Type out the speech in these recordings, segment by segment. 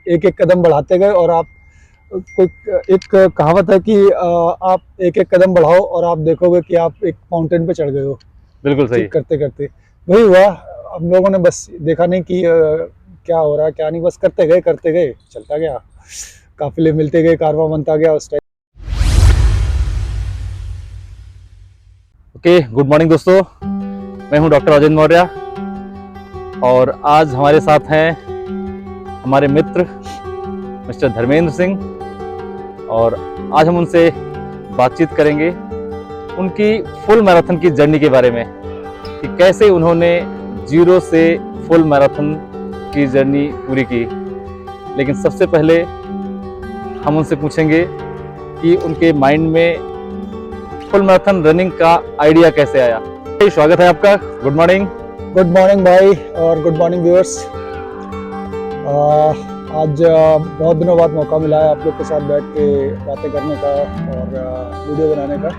एक एक कदम बढ़ाते गए और आप कोई एक कहावत है कि आप एक एक कदम बढ़ाओ और आप देखोगे कि आप एक माउंटेन पे चढ़ गए हो बिल्कुल सही। करते करते। वही हुआ, हम लोगों ने बस देखा नहीं कि क्या हो रहा है क्या नहीं, बस करते गए चलता गया, काफिले मिलते गए, कारवां बनता गया उस टाइम। ओके, गुड मॉर्निंग दोस्तों। मैं हूं डॉक्टर अजय मौर्य और आज हमारे साथ हैं हमारे मित्र मिस्टर धर्मेंद्र सिंह और आज हम उनसे बातचीत करेंगे उनकी फुल मैराथन की जर्नी के बारे में कि कैसे उन्होंने जीरो से फुल मैराथन की जर्नी पूरी की। लेकिन सबसे पहले हम उनसे पूछेंगे कि उनके माइंड में फुल मैराथन रनिंग का आइडिया कैसे आया। स्वागत है आपका, गुड मॉर्निंग। गुड मॉर्निंग भाई और गुड मॉर्निंग व्यूअर्स। आज बहुत दिनों बाद मौका मिला है आप लोग के साथ बैठ के बातें करने का और वीडियो बनाने का।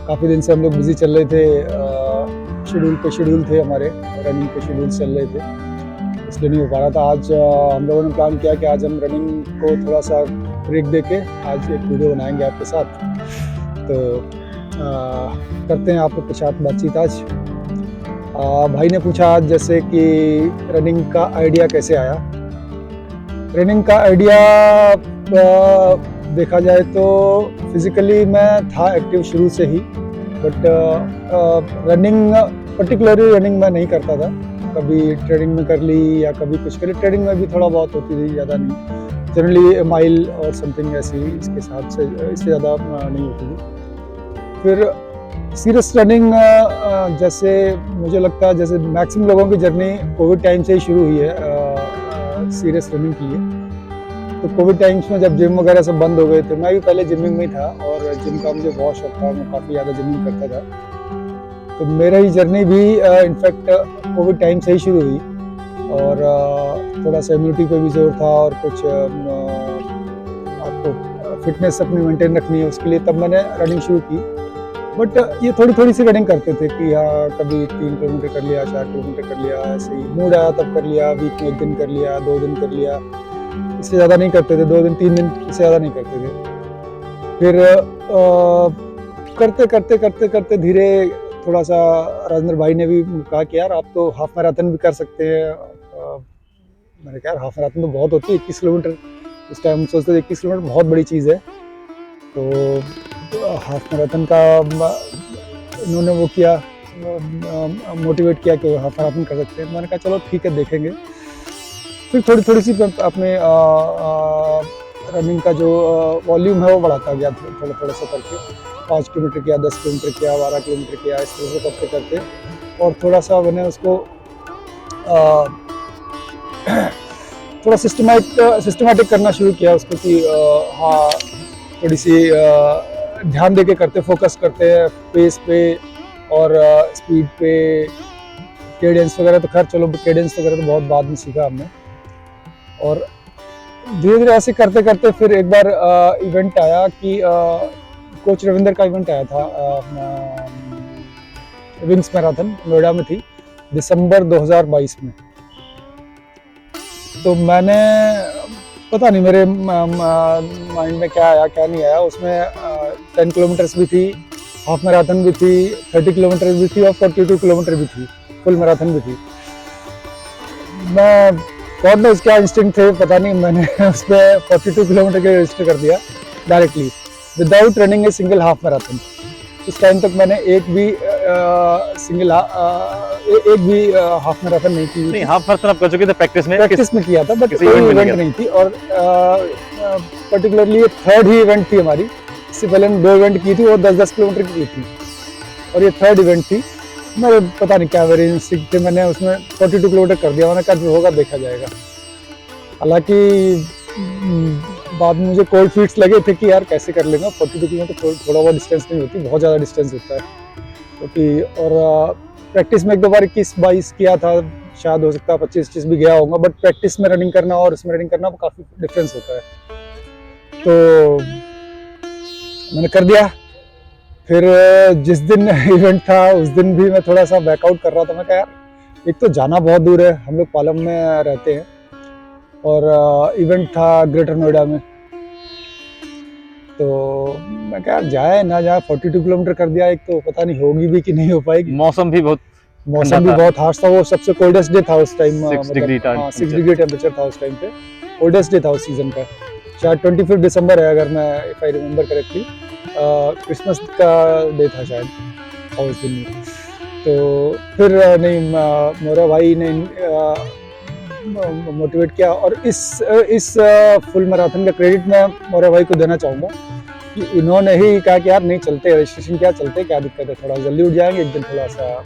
काफ़ी दिन से हम लोग बिजी चल रहे थे, शेड्यूल थे हमारे, रनिंग के शेड्यूल चल रहे थे, इसलिए नहीं हो पा रहा था। आज हम लोगों ने प्लान किया कि आज हम रनिंग को थोड़ा सा ब्रेक दे के आज एक वीडियो बनाएंगे आपके साथ। तो करते हैं आप लोग के साथ बातचीत आज। भाई ने पूछा आज जैसे कि रनिंग का आइडिया कैसे आया। रनिंग का आइडिया देखा जाए तो फिजिकली मैं था एक्टिव शुरू से ही, बट रनिंग पर्टिकुलरली रनिंग मैं नहीं करता था। कभी ट्रेनिंग में कर ली या कभी कुछ कर ली, ट्रेनिंग में भी थोड़ा बहुत होती थी, ज़्यादा नहीं, जनरली माइल और समथिंग ऐसी, इसके साथ से इससे ज़्यादा नहीं होती थी। फिर सीरियस रनिंग जैसे मुझे लगता है जैसे मैक्सिमम लोगों की जर्नी कोविड टाइम से ही शुरू हुई है सीरियस रनिंग की है। तो कोविड टाइम्स में जब जिम वगैरह सब बंद हो गए थे, मैं भी पहले जिमिंग में ही था और जिम का मुझे बहुत शौक था, मैं काफ़ी ज़्यादा जिमिंग करता था। तो मेरा ही जर्नी भी इनफैक्ट कोविड टाइम से ही शुरू हुई और थोड़ा सा इम्यूनिटी पे भी जोर था और कुछ आपको फिटनेस अपनी मेंटेन रखनी है, उसके लिए तब मैंने रनिंग शुरू की। बट ये थोड़ी थोड़ी सी रनिंग करते थे कि हाँ कभी 3 किलोमीटर कर लिया, 4 किलोमीटर कर लिया, ऐसे ही मूड आया तब कर लिया, वीक में 1 दिन कर लिया, 2 दिन कर लिया, इससे ज़्यादा नहीं करते थे, 2 दिन 3 दिन, इससे ज़्यादा नहीं करते थे। फिर करते धीरे थोड़ा सा राजेंद्र भाई ने भी कहा कि यार आप तो हाफ मैराथन भी कर सकते हैं। मैंने कहा यार हाफ मैराथन तो बहुत होती है, 21 किलोमीटर, उस टाइम सोचते थे 21 किलोमीटर बहुत बड़ी चीज़ है। तो हाफ मैराथन का इन्होंने वो किया, मोटिवेट किया कि हाफ मैराथन कर सकते हैं। मैंने कहा चलो ठीक है देखेंगे। फिर थोड़ी सी अपने रनिंग का जो वॉल्यूम है वो बढ़ाता गया, थोड़ा सा करके 5 किलोमीटर किया, 10 किलोमीटर किया, 12 किलोमीटर किया, इस तरह से करते करते और थोड़ा सा मैंने उसको थोड़ा सिस्टमैटिक करना शुरू किया उसको कि हाँ थोड़ी सी ध्यान दे के करते, फोकस करते हैं पेस पे और स्पीड पे। केडेंस वगैरह तो खैर चलो, केडेंस वगैरह तो बहुत बाद में सीखा हमने। और धीरे धीरे ऐसे करते करते फिर एक बार इवेंट आया कि कोच रविंदर का इवेंट आया था, विंग्स मैराथन नोएडा में थी, दिसंबर 2022 में। तो मैंने पता नहीं मेरे माइंड में क्या आया क्या नहीं आया, उसमें 10 किलोमीटर्स भी थी, हाफ मैराथन भी थी, 30 किलोमीटर भी थी और 42 किलोमीटर भी थी, फुल मैराथन भी थी। मैं गॉड नोज़ क्या इंस्टिंक्ट थे पता नहीं, मैंने उस पर 42 किलोमीटर के रजिस्टर कर दिया directly without running a single half marathon. उस टाइम तक मैंने एक भी हाफ मैराथन नहीं की। नहीं, हाफ मैराथन आप कर चुके थे प्रैक्टिस में किया था, बट कोई इवेंट नहीं थी। और पर्टिकुलरली ये थर्ड ही इवेंट थी हमारी, इससे पहले हम 2 इवेंट की थी और 10-10 किलोमीटर की थी और ये थर्ड इवेंट थी। मैं पता नहीं क्या मेरे इंस्टिंक्ट थे, मैंने उसमें 42 किलोमीटर कर दिया। मैंने कहा जो होगा देखा जाएगा। हालांकि बाद में मुझे कोल्ड फीट्स लगे थे कि यार कैसे कर लेंगे 42 किलोमीटर, थोड़ा बहुत डिस्टेंस नहीं होती, बहुत ज़्यादा डिस्टेंस होता है क्योंकि। और प्रैक्टिस में 1-2 बार 21-22 किया था, शायद हो सकता है 25-25 भी गया होगा, बट प्रैक्टिस में रनिंग करना और इसमें रनिंग करना काफ़ी डिफरेंस होता है। तो मैंने कर दिया। फिर जिस दिन इवेंट था उस दिन भी मैं थोड़ा सा बैकआउट कर रहा था। मैं कहा यार एक तो जाना बहुत दूर है, हम लोग पालम में रहते हैं और इवेंट था ग्रेटर नोएडा में। तो मैं क्या जाए ना जाए, 42 किलोमीटर कर दिया। एक तो पता नहीं होगी भी कि नहीं हो पाएगी। मौसम भी बहुत मौसम भी था। बहुत हार्श था, वो सबसे कोल्डेस्ट डे था उस टाइम। 6 डिग्री हाँ 6 डिग्री टेम्परेचर था उस टाइम पे, कोल्डेस्ट डे था उस सीजन का। शायद 25 दिसंबर है अगर मैं, if I remember correctly, Christmas का डे था शायद और उस दिन। तो फिर नहीं, मोरा भाई ने मोटिवेट किया, और इस फुल मैराथन का क्रेडिट मैं मोरा भाई को देना चाहूँगा कि इन्होंने ही कहा कि यार नहीं चलते, रजिस्ट्रेशन क्या, चलते क्या दिक्कत है, थोड़ा जल्दी उठ जाएंगे, एक दिन थोड़ा सा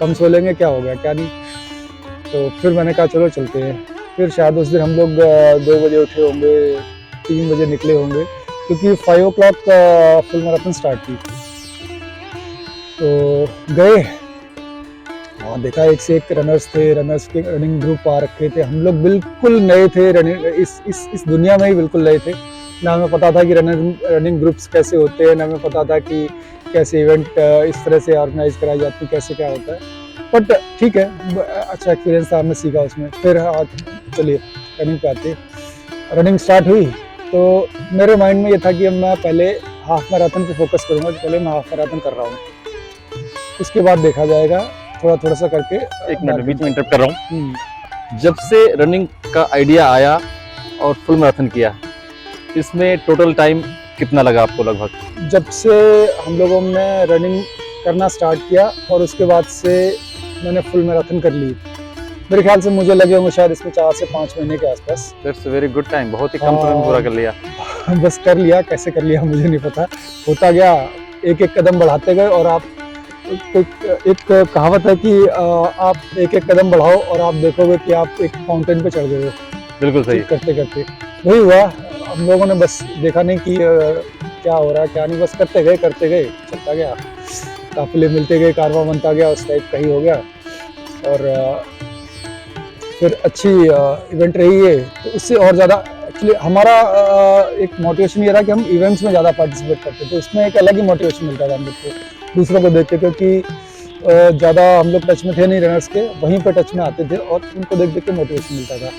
कम सो लेंगे, क्या हो गया क्या नहीं। तो फिर मैंने कहा चलो चलते हैं। फिर शायद उस दिन हम लोग 2 बजे उठे होंगे, 3 बजे निकले होंगे, क्योंकि 5 o'clock फुल मैराथन स्टार्ट की। तो गए वहाँ, देखा एक से एक रनर्स थे, रनर्स के रनिंग ग्रुप आ रखे थे। हम लोग बिल्कुल नए थे रनिंग, इस दुनिया में ही बिल्कुल नए थे। ना हमें पता था कि रनिंग ग्रुप्स कैसे होते हैं, ना हमें पता था कि कैसे इवेंट इस तरह से ऑर्गेनाइज कराई जाती है, कैसे क्या होता है। बट ठीक है, अच्छा एक्सपीरियंस था, हमने सीखा उसमें। फिर चलिए रनिंग पे आते। रनिंग स्टार्ट हुई तो मेरे माइंड में ये था कि अब मैं पहले हाफ मैराथन पे फोकस करूँगा, कि पहले मैं हाफ मैराथन कर रहा हूँ, उसके बाद देखा जाएगा थोड़ा थोड़ा सा करके। एक मिनट बीच में इंटरप्ट कर रहा हूँ। जब से रनिंग का आइडिया आया और फुल मैराथन किया, इसमें टोटल टाइम कितना लगा आपको लगभग? जब से हम लोगों ने रनिंग करना स्टार्ट किया और उसके बाद से मैंने फुल मैराथन कर ली, मेरे ख्याल से मुझे लगे होंगे शायद इसमें 4 से 5 महीने के आसपास। दैट्स वेरी गुड टाइम, बहुत ही कम समय में पूरा कर लिया। बस कर लिया, कैसे कर लिया मुझे नहीं पता, होता गया, एक एक कदम बढ़ाते गए। और आप एक कहावत है कि आप एक एक कदम बढ़ाओ और आप देखोगे कि आप एक फाउंटेन पे चढ़ गए हो। बिल्कुल सही। करते करते वही हुआ। हम लोगों ने बस देखा नहीं कि क्या हो रहा है क्या नहीं, बस करते गए चलता गया, काफिले मिलते गए, कारवां बनता गया, उस टाइप का ही हो गया। और फिर अच्छी इवेंट रही है। तो इससे और ज़्यादा एक्चुअली हमारा एक मोटिवेशन ये रहा कि हम इवेंट्स में ज़्यादा पार्टिसिपेट करते थे, उसमें एक अलग ही मोटिवेशन मिलता था हम लोग को दूसरों को देख के, क्योंकि ज़्यादा हम लोग टच में थे नहीं रनर्स के, वहीं पर टच में आते थे और उनको देख के मोटिवेशन मिलता था।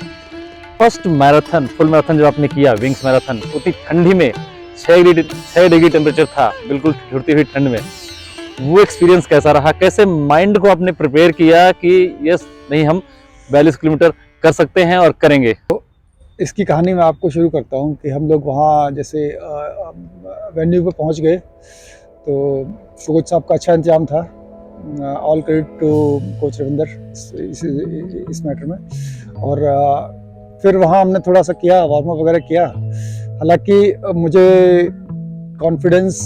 फर्स्ट मैराथन, फुल मैराथन जब आपने किया, विंग्स मैराथन, उतनी ठंडी में 6 डिग्री टेम्परेचर था, बिल्कुल ठिठुरती हुई ठंड में, वो एक्सपीरियंस कैसा रहा? कैसे माइंड को आपने प्रिपेयर किया कि यस नहीं, हम 42 किलोमीटर कर सकते हैं और करेंगे? इसकी कहानी मैं आपको शुरू करता हूँ कि हम लोग वहाँ जैसे वेन्यू पे पहुँच गए, तो कोच साहब का अच्छा इंतजाम था। All credit to coach Ravinder इस मैटर में। और फिर वहाँ हमने थोड़ा सा किया, वार्म अप वगैरह किया। हालांकि मुझे कॉन्फिडेंस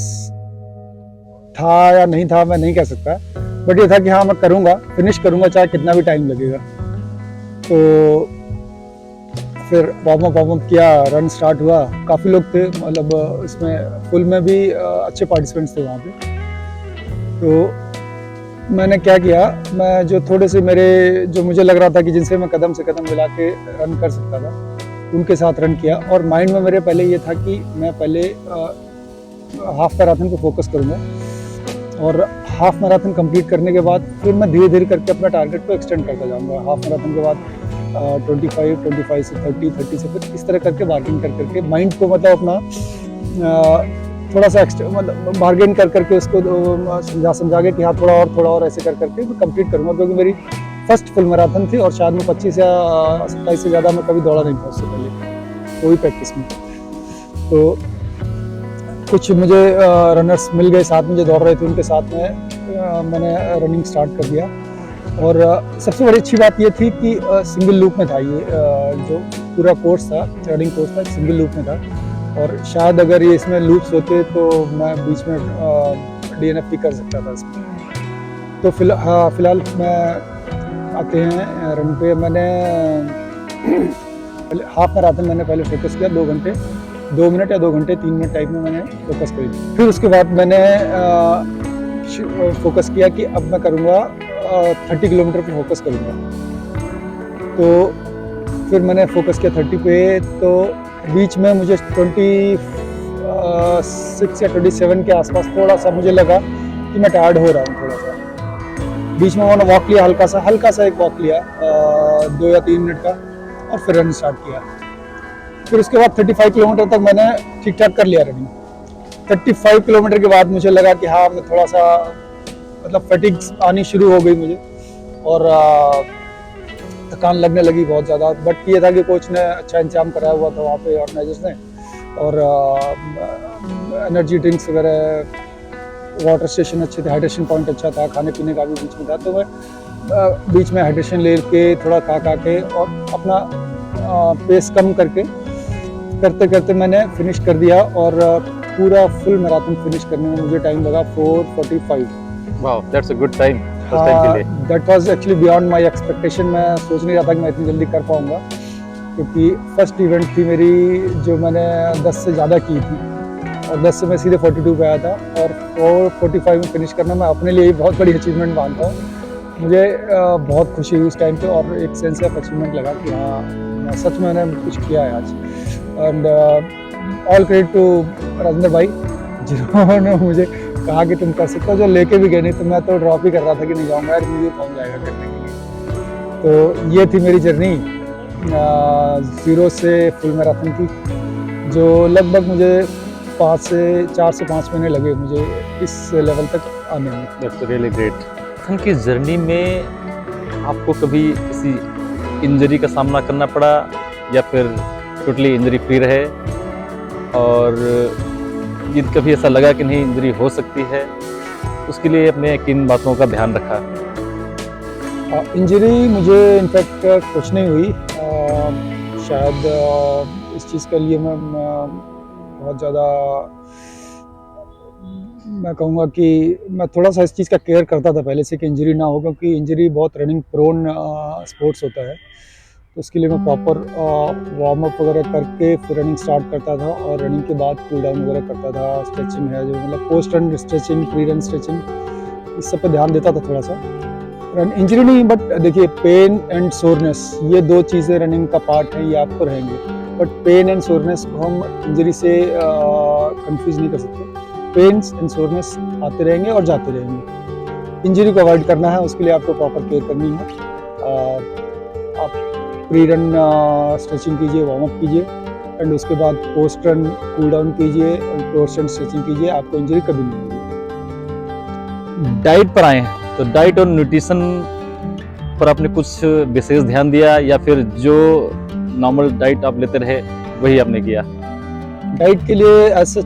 था या नहीं था मैं नहीं कह सकता, बट ये था कि हाँ मैं करूँगा, फिनिश करूँगा चाहे कितना भी टाइम लगेगा। तो फिर वार्म अप किया, रन स्टार्ट हुआ। काफ़ी लोग थे, मतलब इसमें फुल में भी अच्छे पार्टिसिपेंट्स थे वहाँ पे। तो मैंने क्या किया, मैं जो थोड़े से मेरे जो मुझे लग रहा था कि जिनसे मैं कदम से कदम मिला के रन कर सकता था, उनके साथ रन किया। और माइंड में मेरे पहले ये था कि मैं पहले हाफ मैराथन पे फोकस करूँगा, और हाफ मैराथन कंप्लीट करने के बाद फिर मैं धीरे धीरे करके अपना टारगेट को एक्सटेंड करता जाऊँगा। हाफ मैराथन के बाद 25 से 30 से फिर इस तरह करके बार्गेन कर करके माइंड को, मतलब अपना थोड़ा सा मतलब बार्गेन कर करके उसको समझा के कि हाँ थोड़ा और ऐसे कर करके मैं कंप्लीट करूँगा। क्योंकि मेरी फर्स्ट फुल मैराथन थी और शायद मैं 25 या 27 से ज़्यादा मैं कभी दौड़ा नहीं था उससे पहले कोई प्रैक्टिस में। तो कुछ मुझे रनर्स मिल गए साथ में जो दौड़ रहे थे, उनके साथ में मैंने रनिंग स्टार्ट कर दिया। और सबसे बड़ी अच्छी बात ये थी कि सिंगल लूप में था ये, जो पूरा कोर्स था, रनिंग कोर्स था, सिंगल लूप में था। और शायद अगर ये इसमें लूप्स होते तो मैं बीच में DNF भी कर सकता था इसमें। तो फिलहाल मैं आते हैं रन पे। मैंने हाफ मैराथन मैंने पहले फोकस किया 2 घंटे 2 मिनट या 2 घंटे 3 मिनट टाइप में मैंने फोकस करी। फिर उसके बाद मैंने फोकस किया कि अब मैं करूँगा 30 किलोमीटर पे फोकस करूँगा। तो फिर मैंने फोकस किया 30 पे। तो बीच में मुझे 26 या 27 के आसपास थोड़ा सा मुझे लगा कि मैं टायर्ड हो रहा हूँ थोड़ा सा। बीच में मैंने वॉक लिया, हल्का सा एक वॉक लिया 2 या 3 मिनट का, और फिर रनिंग स्टार्ट किया। फिर उसके बाद 35 किलोमीटर तक मैंने ठीक ठाक कर लिया रनिंग। 35 किलोमीटर के बाद मुझे लगा कि हाँ, मैं थोड़ा सा मतलब फटीग आनी शुरू हो गई मुझे और थकान लगने लगी बहुत ज़्यादा। बट ये था कि कोच ने अच्छा इंतजाम कराया हुआ था वहाँ पे, ऑर्गेनाइजर्स ने, और एनर्जी ड्रिंक्स वगैरह, वाटर स्टेशन अच्छे थे, हाइड्रेशन पॉइंट अच्छा था, खाने पीने का भी बीच में था। तो मैं बीच में हाइड्रेशन ले के थोड़ा खा के और अपना पेस कम करते करते मैंने फिनिश कर दिया। और पूरा फुल मैराथन फिनिश करने में मुझे टाइम लगा 4:45। Wow, that's a good time first time के लिए। That was actually beyond my expectation. मैं सोच नहीं रहा था कि मैं इतनी जल्दी कर पाऊंगा, क्योंकि फर्स्ट इवेंट थी मेरी जो मैंने 10 से ज़्यादा की थी, और 10 से मैं सीधे 42 पे आया था, और 4:45 में फिनिश करना मैं अपने लिए बहुत बड़ी अचीवमेंट मानता हूँ। मुझे बहुत खुशी हुई उस टाइम पे, और एक सेंस ऑफ अचीवमेंट लगा कि हाँ, मैं सच में मैंने कुछ किया है आज। And all credit to Rajendra bhai, जिन्होंने मुझे कहा कि तुम कर सकते हो, जो लेके भी गए। नहीं तो मैं तो ड्रॉप ही कर रहा था कि नहीं जाऊँगा यार, मुझे कौन जाएगा करने के लिए। तो ये थी मेरी जर्नी 0 से फुल मैराथन की, जो लगभग मुझे 4 से 5 महीने लगे मुझे इस लेवल तक आने में। That's really great. मैराथन की जर्नी में आपको कभी किसी इंजरी का सामना करना पड़ा या फिर टोटली इंजरी फ्री रहे, और ये कभी ऐसा लगा कि नहीं इंजरी हो सकती है, उसके लिए अपने किन बातों का ध्यान रखा? इंजरी मुझे इनफैक्ट कुछ नहीं हुई। शायद इस चीज़ के लिए मैं बहुत ज़्यादा, मैं कहूँगा कि मैं थोड़ा सा इस चीज़ का केयर करता था पहले से कि इंजरी ना हो, क्योंकि इंजरी बहुत रनिंग प्रोन स्पोर्ट्स होता है। तो उसके लिए मैं प्रॉपर वार्म अप वगैरह करके फिर रनिंग स्टार्ट करता था, और रनिंग के बाद कूल डाउन वगैरह करता था। स्ट्रेचिंग है जो, मतलब post run stretching, pre run stretching, इस सब पे ध्यान देता था थोड़ा सा। रन इंजरी नहीं, बट देखिए पेन एंड सोरनेस, ये 2 चीज़ें रनिंग का पार्ट है, ये आपको रहेंगे। बट पेन एंड सोरनेस को हम इंजरी से कंफ्यूज नहीं कर सकते। पेन्स एंड सोरनेस आते रहेंगे और जाते रहेंगे। इंजरी को अवॉइड करना है, उसके लिए आपको प्रॉपर केयर करनी है। आप प्री रन स्ट्रेचिंग कीजिए, वार्म अप कीजिए, एंड उसके बाद पोस्ट रन कूल डाउन कीजिए और पोस्ट रन स्ट्रेचिंग कीजिए, आपको इंजरी कभी नहीं होगी। डाइट पर आए हैं, तो डाइट और न्यूट्रिशन पर आपने कुछ विशेष ध्यान दिया या फिर जो नॉर्मल डाइट आप लेते रहे वही आपने किया? डाइट के लिए ऐसा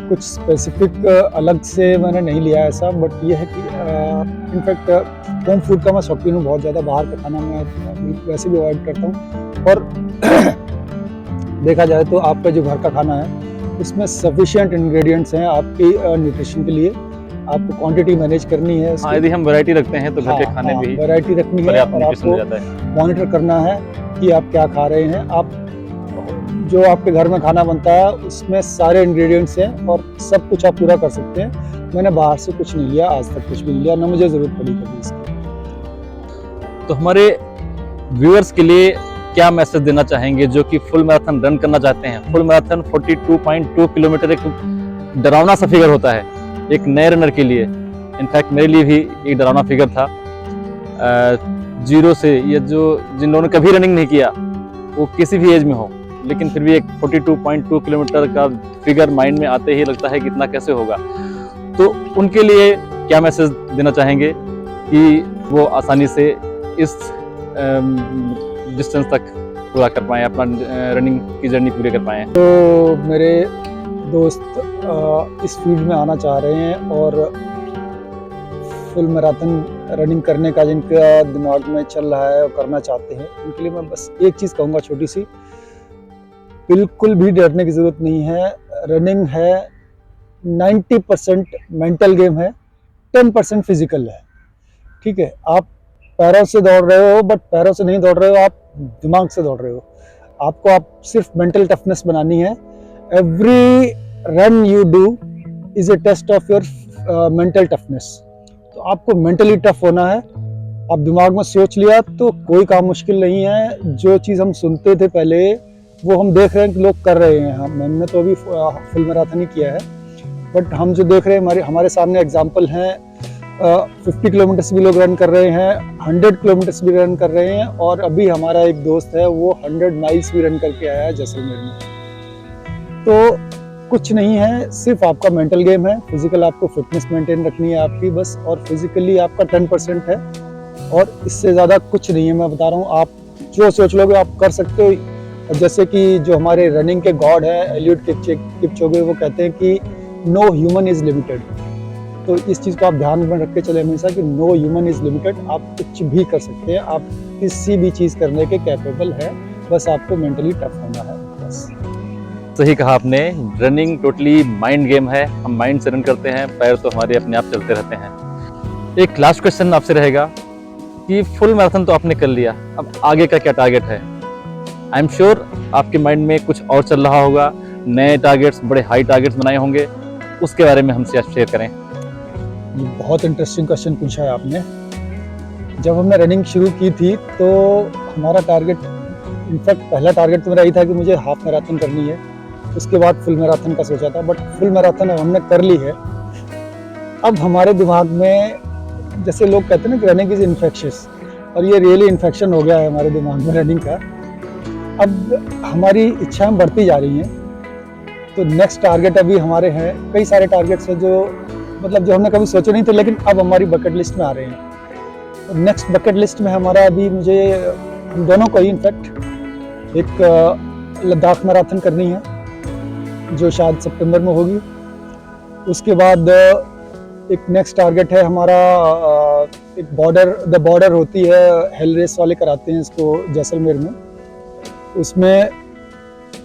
कुछ स्पेसिफिक अलग से मैंने नहीं लिया ऐसा, बट ये है कि इनफैक्ट होम फूड का मैं शौकीन हूँ बहुत ज़्यादा। बाहर का खाना मैं वैसे भी अवॉइड करता हूँ, और देखा जाए तो आपका जो घर का खाना है उसमें सफिशिएंट इंग्रेडिएंट्स हैं आपकी न्यूट्रिशन के लिए। आपको क्वांटिटी मैनेज करनी है। हाँ, यदि हम वैरायटी रखते हैं तो घर के खाने में ही वैरायटी रखनी है, और आपको मॉनिटर करना है कि आप क्या खा रहे हैं। आप जो आपके घर में खाना बनता है उसमें सारे इंग्रेडिएंट्स हैं और सब कुछ आप पूरा कर सकते हैं। मैंने बाहर से कुछ नहीं लिया, आज तक कुछ भी नहीं लिया, ना मुझे ज़रूरत पड़ी कभी इसकी। तो हमारे व्यूअर्स के लिए क्या मैसेज देना चाहेंगे जो कि फुल मैराथन रन करना चाहते हैं? फुल मैराथन 42.2 किलोमीटर एक डरावना सा फिगर होता है एक नए रनर के लिए। इनफैक्ट मेरे लिए भी एक डरावना फिगर था। 0 से, ये जो जिन लोगों ने कभी रनिंग नहीं किया, वो किसी भी एज में हो, लेकिन फिर भी एक 42.2 किलोमीटर का फिगर माइंड में आते ही लगता है कि इतना कैसे होगा। तो उनके लिए क्या मैसेज देना चाहेंगे कि वो आसानी से इस डिस्टेंस तक पूरा कर पाएँ, अपना रनिंग की जर्नी पूरी कर पाएँ? तो मेरे दोस्त इस फील्ड में आना चाह रहे हैं और फुल मैराथन रनिंग करने का जिनका दिमाग में चल रहा है और करना चाहते हैं, उनके लिए मैं बस एक चीज़ कहूँगा छोटी सी, बिल्कुल भी डरने की ज़रूरत नहीं है। रनिंग है 90% मेंटल गेम है, 10% फिजिकल है। ठीक है, आप पैरों से दौड़ रहे हो, बट पैरों से नहीं दौड़ रहे हो, आप दिमाग से दौड़ रहे हो। आप सिर्फ मेंटल टफनेस बनानी है। Every run you do is a test of your mental toughness. तो आपको मेंटली टफ होना है। आप दिमाग में सोच लिया तो कोई काम मुश्किल नहीं है। जो चीज़ हम सुनते थे पहले वो हम देख रहे हैं कि लोग कर रहे हैं। मैंने तो अभी फुल मैराथन ही किया है, बट हम जो देख रहे हैं हमारे सामने एग्जाम्पल हैं 50 किलोमीटर्स भी लोग रन कर रहे हैं, 100 किलोमीटर्स भी रन कर रहे हैं, और अभी हमारा एक दोस्त है वो 100 माइल्स भी रन करके आया है जैसलमेर में। तो कुछ नहीं है, सिर्फ आपका मेंटल गेम है। फिजिकल आपको फिटनेस मेंटेन रखनी है आपकी बस, और फिजिकली आपका 10% है, और इससे ज़्यादा कुछ नहीं है। मैं बता रहा हूँ, आप जो सोच लोगे आप कर सकते हो। जैसे कि जो हमारे रनिंग के गॉड है एलियड किपचोगे, वो कहते हैं कि नो ह्यूमन इज़ लिमिटेड। तो इस चीज़ को आप ध्यान में रख के चले हमेशा कि नो ह्यूमन इज़ लिमिटेड। आप कुछ भी कर सकते हैं, आप किसी भी चीज़ करने के कैपेबल है, बस आपको मेंटली टफ होना है बस। सही कहा आपने, रनिंग टोटली माइंड गेम है। हम माइंड से रन करते हैं, पैर तो हमारे अपने आप चलते रहते हैं। एक लास्ट क्वेश्चन आपसे रहेगा कि फुल मैराथन तो आपने कर लिया, अब आगे का क्या टारगेट है? आई एम श्योर आपके माइंड में कुछ और चल रहा होगा, नए टारगेट्स, बड़े हाई टारगेट्स बनाए होंगे, उसके बारे में हमसे शेयर करें। ये बहुत इंटरेस्टिंग क्वेश्चन पूछा है आपने। जब हमने रनिंग शुरू की थी तो हमारा टारगेट, इनफैक्ट पहला टारगेट तो मेरा यही था कि मुझे हाफ मैराथन करनी है। उसके बाद फुल मैराथन का सोचा था, बट फुल मैराथन अब हमने कर ली है। अब हमारे दिमाग में, जैसे लोग कहते हैं ना कि रनिंग इज इन्फेक्शियस, और ये रियली इन्फेक्शन हो गया है हमारे दिमाग में रनिंग का। अब हमारी इच्छाएं बढ़ती जा रही हैं, तो नेक्स्ट टारगेट अभी हमारे हैं, कई सारे टारगेट्स हैं जो मतलब जो हमने कभी सोचे नहीं थे, लेकिन अब हमारी बकेट लिस्ट में आ रहे हैं। तो नेक्स्ट बकेट लिस्ट में हमारा अभी, मुझे, हम दोनों को ही इनफैक्ट एक लद्दाख मैराथन करनी है जो शायद सितंबर में होगी। उसके बाद एक नेक्स्ट टारगेट है हमारा, एक द बॉर्डर होती है, हेल रेस वाले कराते हैं इसको जैसलमेर में, उसमें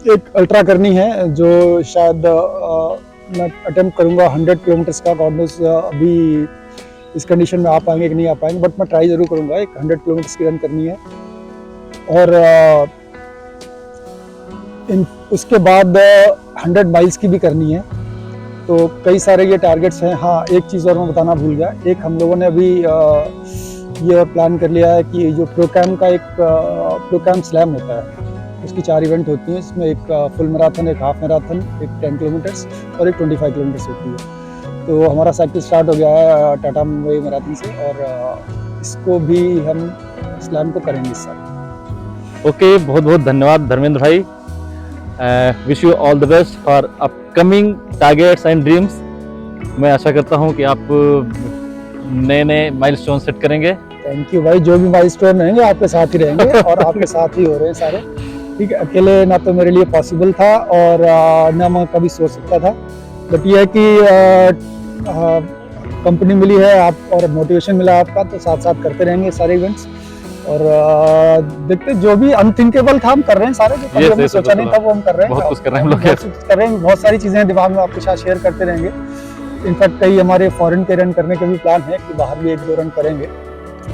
एक अल्ट्रा करनी है जो शायद मैं अटेम्प्ट करूंगा 100 किलोमीटर्स का। गॉड नोस अभी इस कंडीशन में आ पाएंगे कि नहीं आ पाएंगे, बट मैं ट्राई जरूर करूंगा। एक 100 किलोमीटर्स की रन करनी है, और उसके बाद 100 माइल्स की भी करनी है। तो कई सारे ये टारगेट्स हैं। हाँ, एक चीज़ और मैं बताना भूल गया, एक हम लोगों ने अभी ये प्लान कर लिया है कि जो प्रोकैम का एक प्रोकैम स्लैम होता है, उसकी 4 इवेंट होती हैं। इसमें एक फुल मैराथन, एक हाफ मैराथन, एक 10 किलोमीटर्स और एक 25 किलोमीटर्स होती है। तो हमारा साइकिल स्टार्ट हो गया है टाटा मुंबई मैराथन से, और इसको भी हम स्लैम को करेंगे इस साल। ओके, बहुत बहुत धन्यवाद धर्मेंद्र भाई। Wish you all the best for upcoming targets and dreams. मैं आशा करता हूँ कि आप नए नए माइलस्टोन सेट करेंगे। थैंक यू भाई, जो भी माइलस्टोन रहेंगे आपके साथ ही रहेंगे, और आपके साथ ही हो रहे हैं सारे। ठीक है, अकेले ना तो मेरे लिए पॉसिबल था और ना मैं कभी सोच सकता था, बट ये है कि कंपनी मिली है आप और मोटिवेशन मिला आपका, तो साथ साथ करते रहेंगे सारे इवेंट्स। और देखते, जो भी अनथिंकेबल था हम कर रहे हैं सारे, जो कभी हमने सोचा नहीं था वो हम कर रहे हैं। बहुत कुछ कर रहे हैं हम लोग, कर रहे हैं, बहुत सारी चीजें दिमाग में आपके साथ शेयर करते रहेंगे। इनफैक्ट कई हमारे फॉरेन के रन करने के भी प्लान है कि बाहर भी 1-2 रन करेंगे,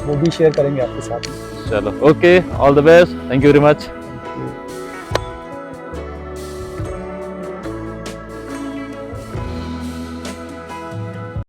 वो भी शेयर करेंगे आपके साथ। चलो, okay, all the best, thank you very much.